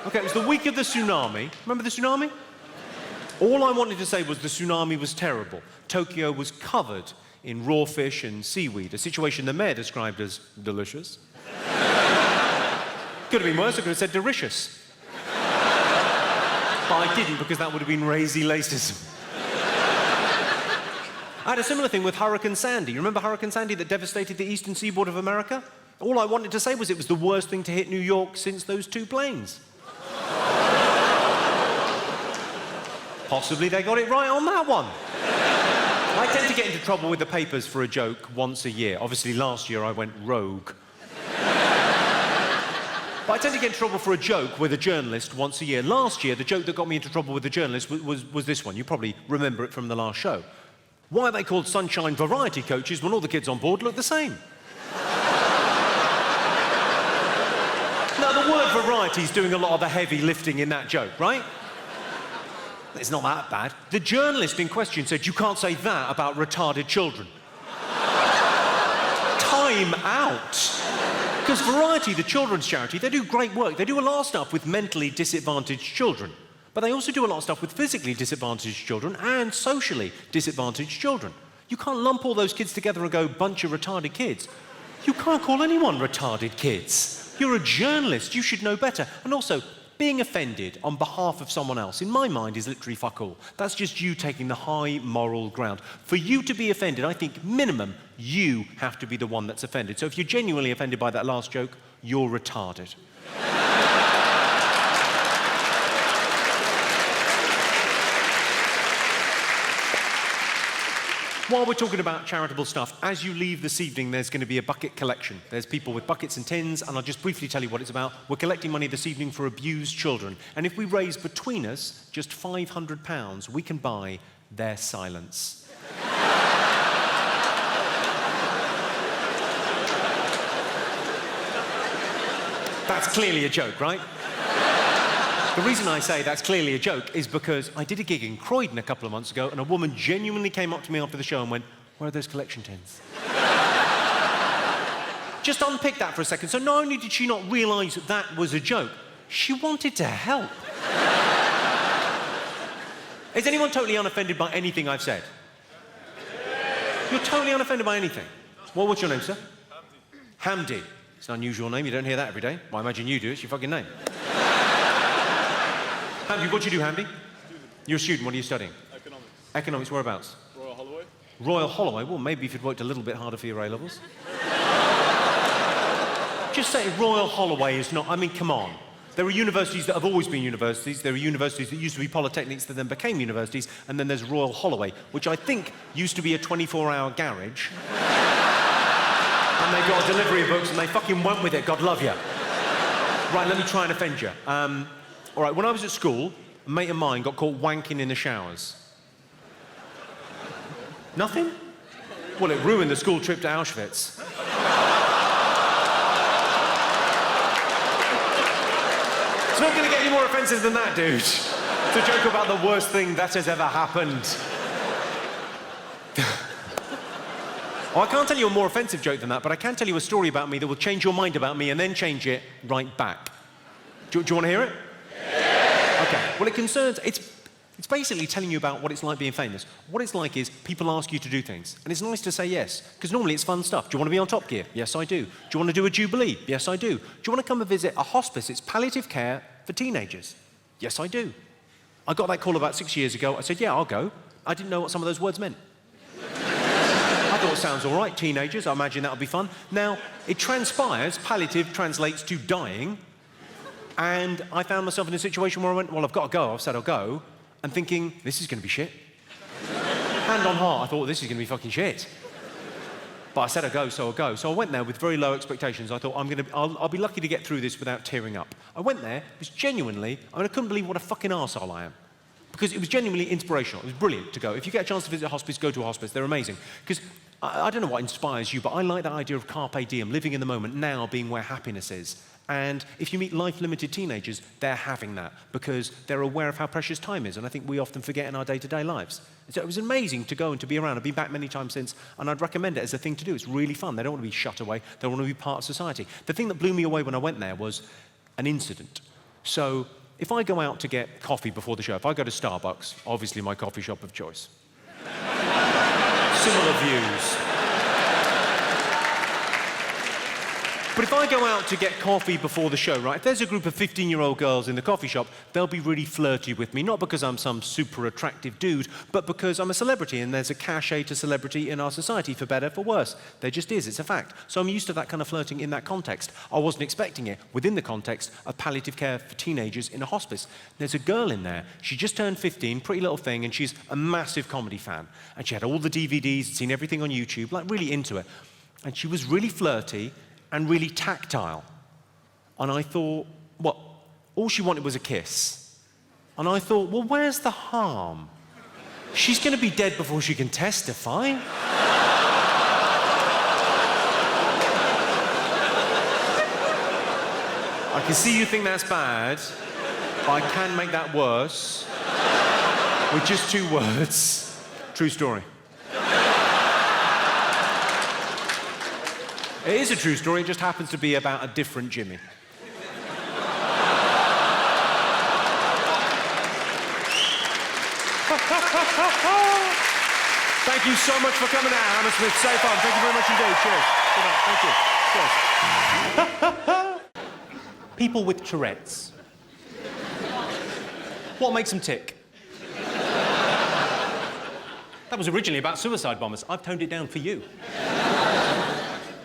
Okay, it was the week of the tsunami. Remember the tsunami? All I wanted to say was the tsunami was terrible. Tokyo was covered in raw fish and seaweed, a situation the mayor described as delicious. Could have been worse, I could have said delicious. But I didn't, because that would have been racy racism. I had a similar thing with Hurricane Sandy. You remember Hurricane Sandy that devastated the eastern seaboard of America? All I wanted to say was it was the worst thing to hit New York since those two planes. Possibly they got it right on that one. I tend to get into trouble with the papers for a joke once a year. Obviously, last year I went rogue. But I tend to get into trouble for a joke with a journalist once a year. Last year, the joke that got me into trouble with the journalist was this one. You probably remember it from the last show. Why are they called sunshine variety coaches when all the kids on board look the same? Now, the word variety is doing a lot of the heavy lifting in that joke, right? It's not that bad. The journalist in question said, you can't say that about retarded children. Time out. Because Variety, the children's charity, they do great work. They do a lot of stuff with mentally disadvantaged children. But they also do a lot of stuff with physically disadvantaged children and socially disadvantaged children. You can't lump all those kids together and go, bunch of retarded kids. You can't call anyone retarded kids. You're a journalist. You should know better. And also, being offended on behalf of someone else, in my mind, is literally fuck all. That's just you taking the high moral ground. For you to be offended, I think, minimum, you have to be the one that's offended. So if you're genuinely offended by that last joke, you're retarded. While we're talking about charitable stuff, as you leave this evening, there's going to be a bucket collection. There's people with buckets and tins, and I'll just briefly tell you what it's about. We're collecting money this evening for abused children. And if we raise between us just £500, we can buy their silence. That's clearly a joke, right? The reason I say that's clearly a joke is because I did a gig in Croydon a couple of months ago, and a woman genuinely came up to me after the show and went, where are those collection tins? Just unpick that for a second. So not only did she not realise that was a joke, she wanted to help. Is anyone totally unoffended by anything I've said? You're totally unoffended by anything? Well, what's your name, sir? Hamdi. It's an unusual name, you don't hear that every day. Well, I imagine you do, it's your fucking name. Hamdi, what do you do, Hamdi? Student. You're a student, what are you studying? Economics. Economics, whereabouts? Royal Holloway. Royal Holloway? Well, maybe if you'd worked a little bit harder for your A-levels. Just say Royal Holloway is not, I mean, come on. There are universities that have always been universities. There are universities that used to be polytechnics that then became universities, and then there's Royal Holloway, which I think used to be a 24-hour garage. And they got a delivery of books, and they fucking went with it, God love you. Right, let me try and offend you. All right, when I was at school, a mate of mine got caught wanking in the showers. Nothing? Well, it ruined the school trip to Auschwitz. It's not going to get any more offensive than that, dude. It's a joke about the worst thing that has ever happened. Oh, I can't tell you a more offensive joke than that, but I can tell you a story about me that will change your mind about me and then change it right back. Do you want to hear it? Okay, well, it concerns, it's basically telling you about what it's like being famous. What it's like is people ask you to do things, and it's nice to say yes, because normally it's fun stuff. Do you want to be on Top Gear? Yes, I do. Do you want to do a Jubilee? Yes, I do. Do you want to come and visit a hospice? It's palliative care for teenagers. Yes, I do. I got that call about 6 years ago. I said, yeah, I'll go. I didn't know what some of those words meant. I thought it sounds all right, teenagers. I imagine that'll be fun. Now, it transpires, palliative translates to dying, and I found myself in a situation where I went, well, I've got to go. I've said I'll go. And thinking, this is going to be shit. Hand on heart, I thought, this is going to be fucking shit. But I said I'll go, so I'll go. So I went there with very low expectations. I thought, I'll be lucky to get through this without tearing up. I went there, it was genuinely, I couldn't believe what a fucking arsehole I am. Because it was genuinely inspirational. It was brilliant to go. If you get a chance to visit a hospice, go to a hospice. They're amazing. Because I don't know what inspires you, but I like that idea of carpe diem, living in the moment, now being where happiness is. And if you meet life-limited teenagers, they're having that because they're aware of how precious time is, and I think we often forget in our day-to-day lives. So it was amazing to go and to be around. I've been back many times since, and I'd recommend it as a thing to do. It's really fun. They don't want to be shut away. They want to be part of society. The thing that blew me away when I went there was an incident. So if I go out to get coffee before the show, if I go to Starbucks, obviously my coffee shop of choice. Similar views. But if I go out to get coffee before the show, right, if there's a group of 15-year-old girls in the coffee shop, they'll be really flirty with me, not because I'm some super attractive dude, but because I'm a celebrity and there's a cachet to celebrity in our society, for better, for worse. There just is, it's a fact. So I'm used to that kind of flirting in that context. I wasn't expecting it within the context of palliative care for teenagers in a hospice. There's a girl in there, she just turned 15, pretty little thing, and she's a massive comedy fan. And she had all the DVDs, seen everything on YouTube, like really into it. And she was really flirty and really tactile. And I thought, what? All she wanted was a kiss. And I thought, well, where's the harm? She's going to be dead before she can testify. I can see you think that's bad, but I can make that worse with just 2 words. True story. It is a true story, it just happens to be about a different Jimmy. Thank you so much for coming out, Hammersmith. So fun. Thank you very much indeed. Cheers. Good night. Thank you. Cheers. People with Tourette's. What makes them tick? That was originally about suicide bombers. I've toned it down for you.